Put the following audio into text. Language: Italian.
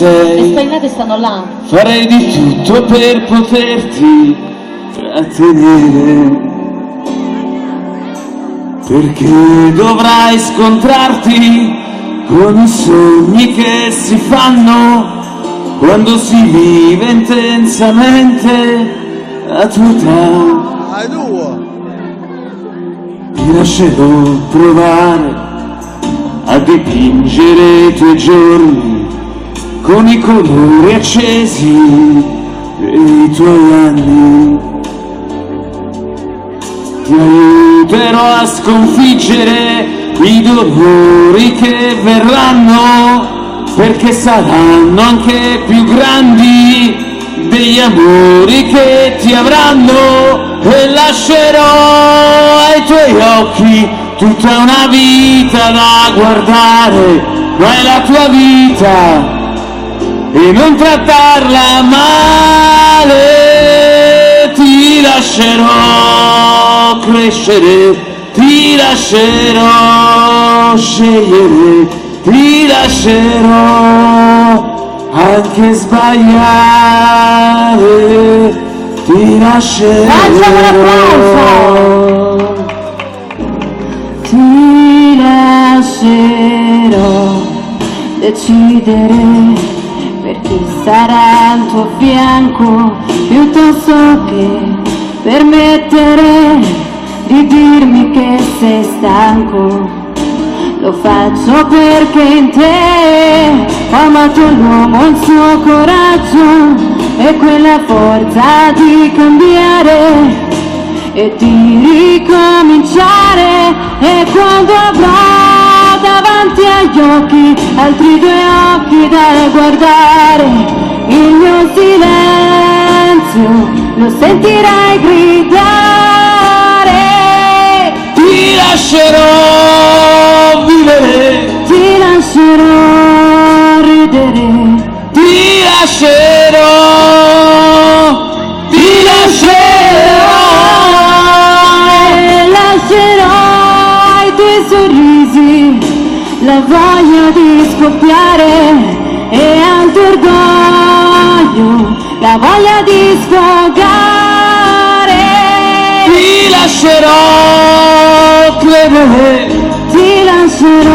Le spallinate stanno là. Farei di tutto per poterti trattenere, perché dovrai scontrarti con i sogni che si fanno quando si vive intensamente la tua età. Ti lascerò provare a dipingere i tuoi giorni con i colori accesi dei tuoi anni. Ti aiuterò a sconfiggere i dolori che verranno, perché saranno anche più grandi degli amori che ti avranno, e lascerò ai tuoi occhi tutta una vita da guardare, ma è la tua vita e non trattarla male. Ti lascerò crescere, ti lascerò scegliere, ti lascerò anche sbagliare, ti lascerò. Ti lascerò decidere per chi sarà al tuo fianco, piuttosto che permettere di dirmi che sei stanco. Lo faccio perché in te ho amato l'uomo, il suo coraggio e quella forza di cambiare e di ricominciare. E quando avrò davanti agli occhi altri due occhi da guardare, il mio silenzio lo sentirai gridare. Ti lascerò vivere, Ti lascerò ridere, ti lascerò, ti lascerò. e lascerò ai tuoi sorrisi la voglia di scoppiare e al tuo orgoglio la voglia di sfogare. Ti lascerò credere, Ti lascerò